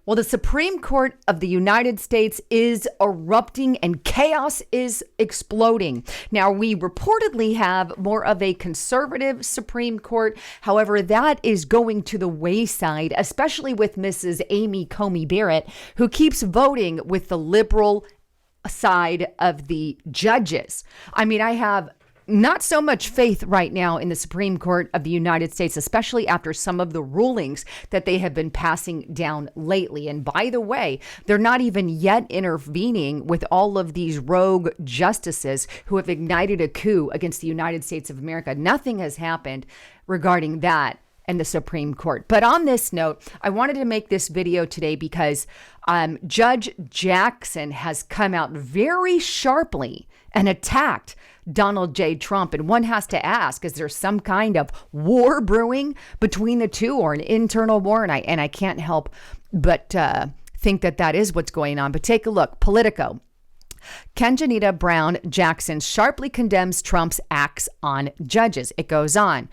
Well, the Supreme Court of the United States is erupting and chaos is exploding. Now, we reportedly have more of a conservative Supreme Court. However, that is going to the wayside, especially with Mrs. Amy Coney Barrett, who keeps voting with the liberal side of the judges. I mean, I have not so much faith right now in the Supreme Court of the United States, especially after some of the rulings that they have been passing down lately. And by the way, they're not even yet intervening with all of these rogue justices who have ignited a coup against the United States of America. Nothing has happened regarding that and the Supreme Court. But on this note, I wanted to make this video today because Judge Jackson has come out very sharply and attacked Donald J. Trump. And one has to ask, is there some kind of war brewing between the two, or an internal war? And I can't help but think that that is what's going on. But take a look. Politico. Kenjanita Brown Jackson sharply condemns Trump's acts on judges. It goes on.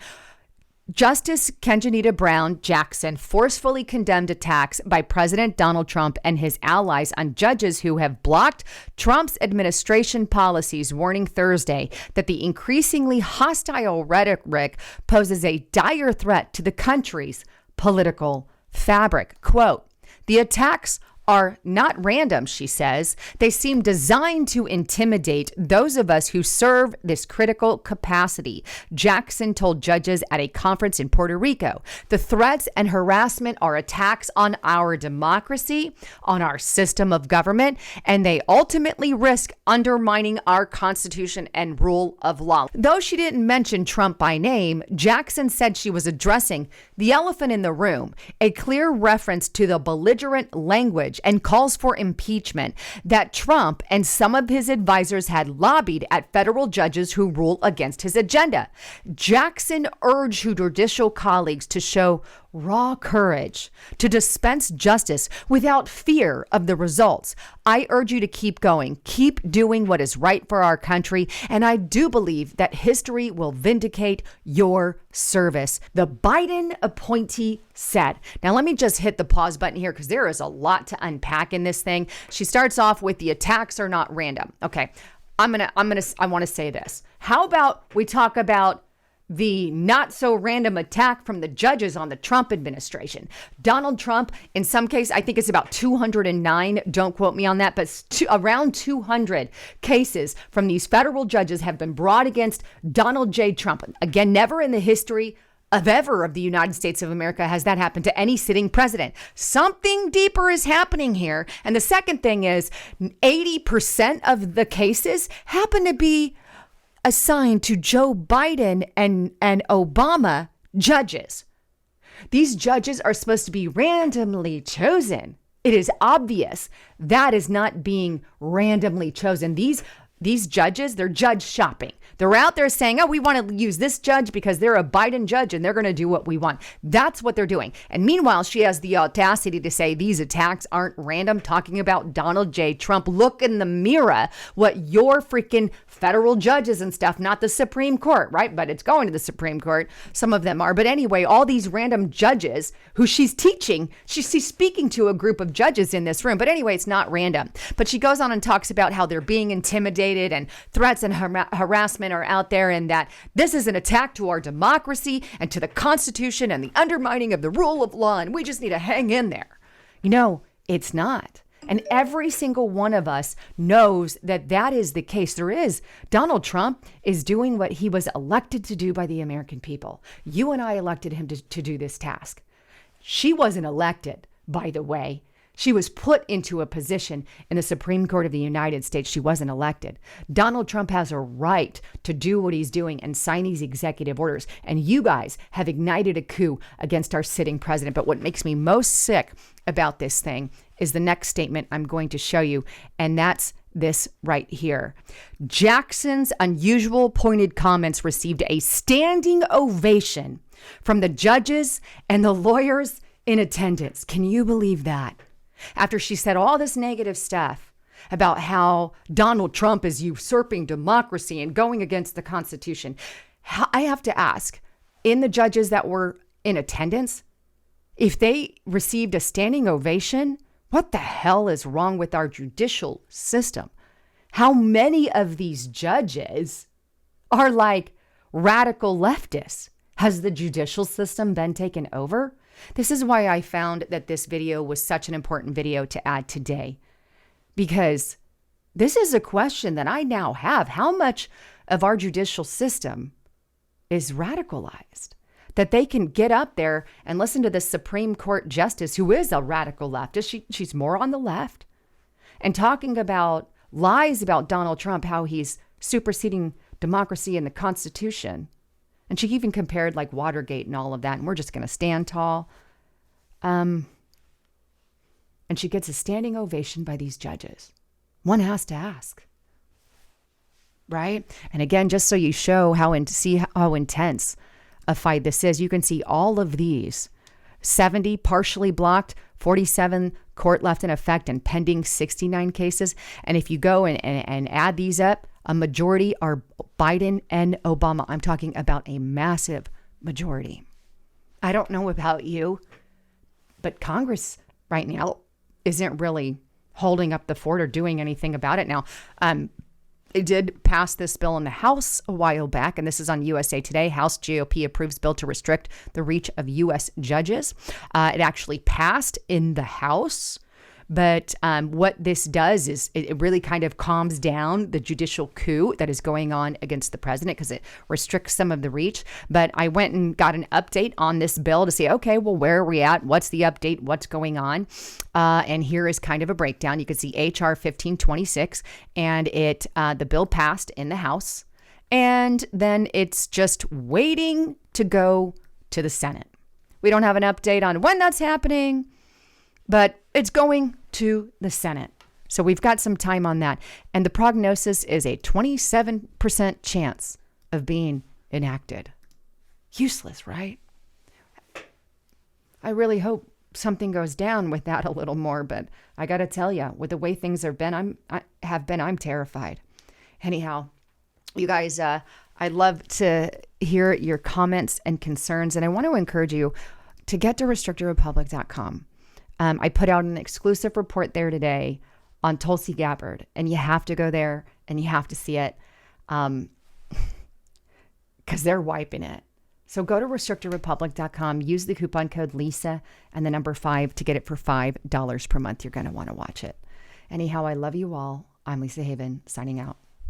Justice Kenjanita Brown Jackson forcefully condemned attacks by President Donald Trump and his allies on judges who have blocked Trump's administration policies, warning Thursday that the increasingly hostile rhetoric poses a dire threat to the country's political fabric. Quote, "The attacks are not random," she says. "They seem designed to intimidate those of us who serve this critical capacity," Jackson told judges at a conference in Puerto Rico. "The threats and harassment are attacks on our democracy, on our system of government, and they ultimately risk undermining our Constitution and rule of law." Though she didn't mention Trump by name, Jackson said she was addressing the elephant in the room, a clear reference to the belligerent language and calls for impeachment that Trump and some of his advisors had lobbied at federal judges who rule against his agenda. Jackson urged her judicial colleagues to show raw courage, to dispense justice without fear of the results. "I urge you to keep going, keep doing what is right for our country, and I do believe that history will vindicate your service," the Biden appointee said. Now, let me just hit the pause button here because there is a lot to unpack in this thing. She starts off with the attacks are not random. Okay, I want to say this. How about we talk about the not so random attack from the judges on the Trump administration? Donald Trump, in some case, I think it's about 209, don't quote me on that, but around 200 cases from these federal judges have been brought against Donald J. Trump. Again, never in the history of the United States of America has that happened to any sitting president. Something deeper is happening here. And the second thing is 80% of the cases happen to be assigned to Joe Biden and Obama judges. These judges are supposed to be randomly chosen. It is obvious that is not being randomly chosen. These judges, they're judge shopping. They're out there saying, "Oh, we want to use this judge because they're a Biden judge and they're going to do what we want." That's what they're doing. And meanwhile, she has the audacity to say these attacks aren't random, talking about Donald J. Trump. Look in the mirror what your freaking federal judges and stuff, not the Supreme Court, right? But it's going to the Supreme Court. Some of them are. But anyway, all these random judges who she's teaching, she's speaking to a group of judges in this room. But anyway, it's not random. But she goes on and talks about how they're being intimidated and threats and harassment are out there, and that this is an attack to our democracy and to the Constitution and the undermining of the rule of law, and we just need to hang in there. You know, it's not. And every single one of us knows that that is the case. Donald Trump is doing what he was elected to do by the American people. You and I elected him to do this task. She wasn't elected, by the way. She was put into a position in the Supreme Court of the United States. She wasn't elected. Donald Trump has a right to do what he's doing and sign these executive orders. And you guys have ignited a coup against our sitting president. But what makes me most sick about this thing is the next statement I'm going to show you. And that's this right here. Jackson's unusual pointed comments received a standing ovation from the judges and the lawyers in attendance. Can you believe that? After she said all this negative stuff about how Donald Trump is usurping democracy and going against the Constitution, I have to ask, in the judges that were in attendance, if they received a standing ovation What the hell is wrong with our judicial system? How many of these judges are like radical leftists? Has the judicial system been taken over? This is why I found that this video was such an important video to add today, because this is a question that I now have. How much of our judicial system is radicalized? That they can get up there and listen to the Supreme Court justice, who is a radical leftist. She's more on the left, and talking about lies about Donald Trump, how he's superseding democracy and the Constitution. And she even compared like Watergate and all of that. And we're just going to stand tall. And she gets a standing ovation by these judges. One has to ask, right? And again, just so you show see how intense a fight this is, you can see all of these: 70 partially blocked, 47 court left in effect, and pending 69 cases. And if you go and add these up, a majority are Biden and Obama. I'm talking about a massive majority. I don't know about you, but Congress right now isn't really holding up the fort or doing anything about it. Now, it did pass this bill in the House a while back, and this is on USA Today. House GOP approves bill to restrict the reach of U.S. judges. It actually passed in the House. But what this does is it really kind of calms down the judicial coup that is going on against the president, because it restricts some of the reach. But I went and got an update on this bill to see, okay, well, where are we at? What's the update? What's going on? And here is kind of a breakdown. You can see HR 1526, and the bill passed in the House, and then it's just waiting to go to the Senate. We don't have an update on when that's happening, but it's going to the Senate. So we've got some time on that. And the prognosis is a 27% chance of being enacted. Useless, right? I really hope something goes down with that a little more, but I got to tell you, with the way things have been, I'm terrified. Anyhow, you guys, I'd love to hear your comments and concerns, and I want to encourage you to get to restrictedrepublic.com. I put out an exclusive report there today on Tulsi Gabbard, and you have to go there and you have to see it, because they're wiping it. So go to restrictedrepublic.com, use the coupon code Lisa and the number 5 to get it for $5 per month. You're going to want to watch it. Anyhow, I love you all. I'm Lisa Haven, signing out.